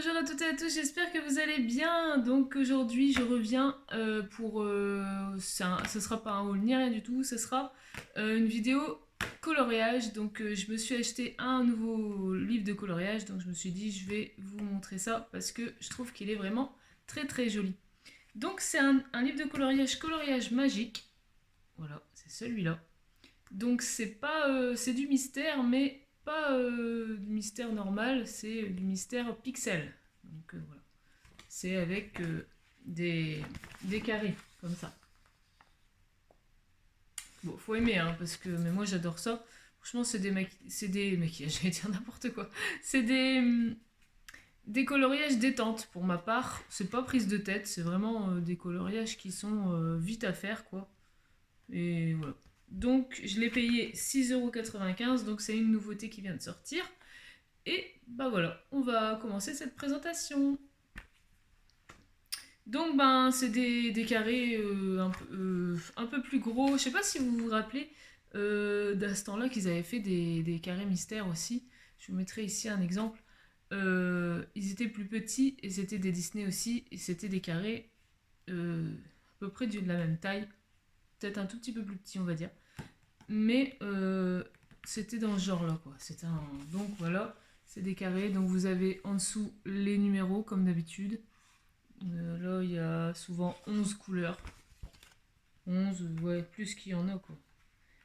bonjour à toutes et à tous, j'espère que vous allez bien. Donc aujourd'hui je reviens pour... ce sera pas un haul ni rien du tout, ce sera une vidéo coloriage. Donc je me suis acheté un nouveau livre de coloriage, donc je me suis dit je vais vous montrer ça parce que je trouve qu'il est vraiment très très joli. Donc c'est un livre de coloriage magique. Voilà, c'est celui-là. Donc c'est pas, c'est du mystère, mais pas du mystère normal, c'est du mystère pixel. Donc voilà, c'est avec des carrés comme ça. Bon, faut aimer, hein, parce que mais moi j'adore ça. Franchement, c'est des maquillages, j'allais dire n'importe quoi. C'est des coloriages détente pour ma part. C'est pas prise de tête, c'est vraiment des coloriages qui sont vite à faire, quoi. Et voilà. Donc je l'ai payé 6,95 €, donc c'est une nouveauté qui vient de sortir. Et bah voilà, on va commencer cette présentation. Donc ben c'est des carrés un peu plus gros. Je sais pas si vous vous rappelez d'à ce temps-là qu'ils avaient fait des carrés mystères aussi. Je vous mettrai ici un exemple. Ils étaient plus petits et c'était des Disney aussi. Et c'était des carrés à peu près de la même taille. Peut-être un tout petit peu plus petit on va dire. Mais c'était dans ce genre là quoi. Donc voilà, c'est des carrés. Donc vous avez en dessous les numéros comme d'habitude. Là il y a souvent 11 couleurs. 11, ouais, plus qu'il y en a quoi.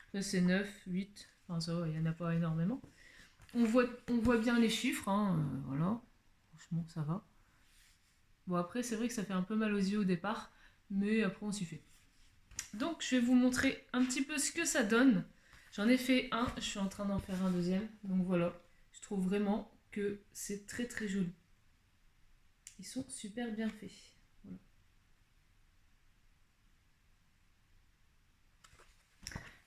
Après c'est 9, 8, enfin ça va, il n'y en a pas énormément. On voit bien les chiffres, hein, voilà. Franchement ça va. Bon après c'est vrai que ça fait un peu mal aux yeux au départ, mais après on s'y fait. Donc je vais vous montrer un petit peu ce que ça donne. J'en ai fait un, je suis en train d'en faire un deuxième. Donc voilà, je trouve vraiment que c'est très très joli. Ils sont super bien faits. Voilà.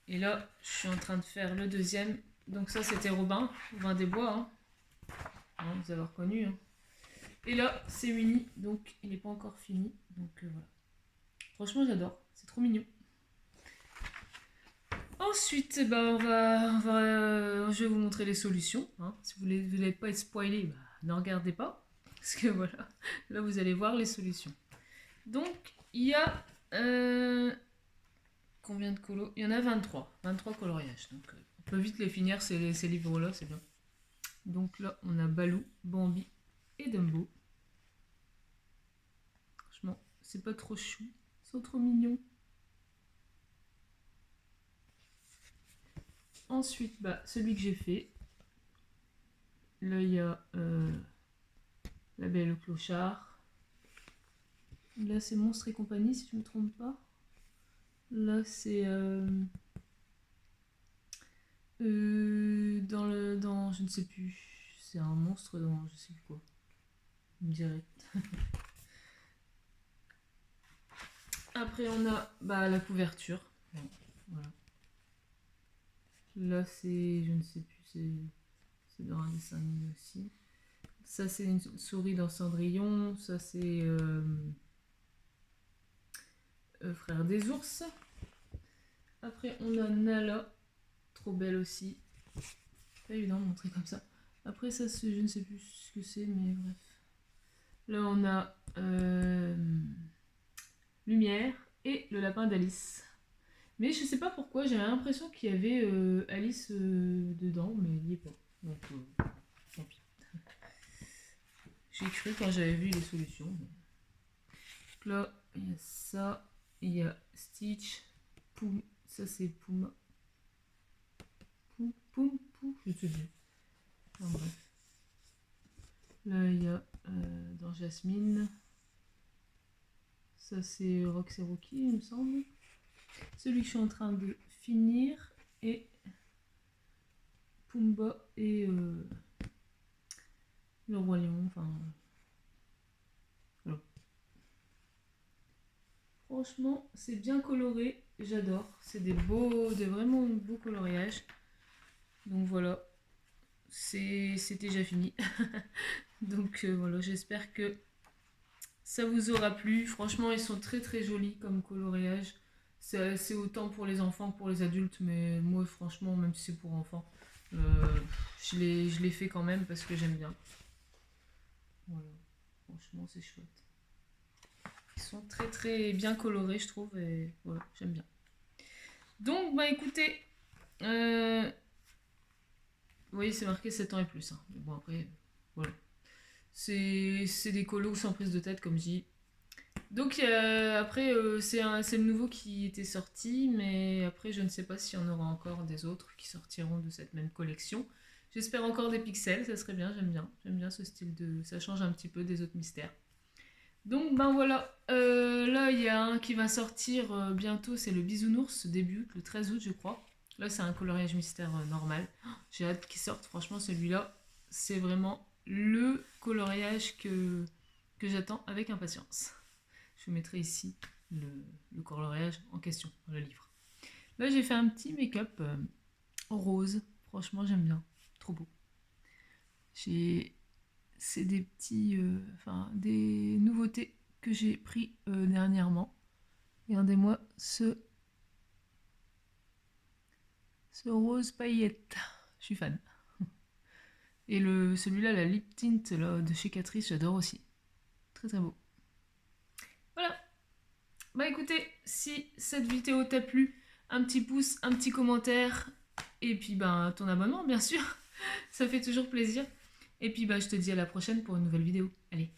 Et là, je suis en train de faire le deuxième. Donc ça, c'était Robin des Bois. Hein, vous avez reconnu. Hein. Et là, c'est Winnie. Donc il n'est pas encore fini. Donc voilà. Franchement, j'adore. C'est trop mignon. Ensuite, bah, je vais vous montrer les solutions. Hein. Si vous voulez pas être spoilé, bah, ne regardez pas. Parce que voilà, là vous allez voir les solutions. Donc, il y a... combien de colos? Il y en a 23. 23 coloriages. Donc, on peut vite les finir, ces livres-là, c'est bien. Donc là, on a Balou, Bambi et Dumbo. Franchement, c'est pas trop chou. Ils sont trop mignons. Ensuite, bah, celui que j'ai fait. Là, il y a La Belle et le Clochard. Là, c'est Monstres et compagnie, si je ne me trompe pas. Là, c'est dans je ne sais plus. C'est un monstre dans je sais plus quoi. On me dirait. Après, on a la couverture. Bon, voilà. Là, c'est je ne sais plus. C'est dans un dessin animé aussi. Ça, c'est une souris dans Cendrillon. Ça, c'est Frère des ours. Après, on a Nala. Trop belle aussi. Pas évident de montrer comme ça. Après, ça, je ne sais plus ce que c'est, mais bref. Là, on a Lumière et le lapin d'Alice. Mais je sais pas pourquoi, j'avais l'impression qu'il y avait Alice dedans, mais il n'y est pas. Donc, tant pis. J'ai cru quand j'avais vu les solutions. Donc là, il y a ça. Il y a Stitch. Poum. Ça, c'est Poum. Poum, je sais plus. Enfin, bref. Là, il y a dans Jasmine. Ça, c'est Rox et Rocky, il me semble. Celui que je suis en train de finir est Pumba et le Roi Lion. Enfin, voilà. Franchement, c'est bien coloré. J'adore. C'est des vraiment beaux coloriages. Donc voilà. C'est déjà fini. Donc voilà, j'espère que ça vous aura plu. Franchement, ils sont très très jolis comme coloriage. C'est autant pour les enfants que pour les adultes, mais moi franchement, même si c'est pour enfants, je l'ai fait quand même parce que j'aime bien. Voilà. Franchement, c'est chouette. Ils sont très très bien colorés, je trouve, et voilà, j'aime bien. Donc, bah écoutez, vous voyez, c'est marqué 7 ans et plus. Hein. Mais bon, après, voilà. C'est des colos sans prise de tête, comme je dis. Donc, après, c'est le nouveau qui était sorti, mais après, je ne sais pas s'il y en aura encore des autres qui sortiront de cette même collection. J'espère encore des pixels, ça serait bien, j'aime bien. J'aime bien ce style de... Ça change un petit peu des autres mystères. Donc, ben voilà. Là, il y a un qui va sortir bientôt, c'est le Bisounours, débute le 13 août, je crois. Là, c'est un coloriage mystère normal. J'ai hâte qu'il sorte, franchement, celui-là, c'est vraiment le coloriage que j'attends avec impatience. Je vous mettrai ici le coloriage en question dans le livre. Là, j'ai fait un petit make-up rose. Franchement, j'aime bien. Trop beau. C'est des petits... des nouveautés que j'ai pris dernièrement. Regardez-moi ce rose paillette. Je suis fan. Et celui-là, la lip tint là, de chez Catrice, j'adore aussi. Très très beau. Voilà. Bah écoutez, si cette vidéo t'a plu, un petit pouce, un petit commentaire, et puis ben ton abonnement bien sûr, ça fait toujours plaisir. Et puis bah je te dis à la prochaine pour une nouvelle vidéo. Allez.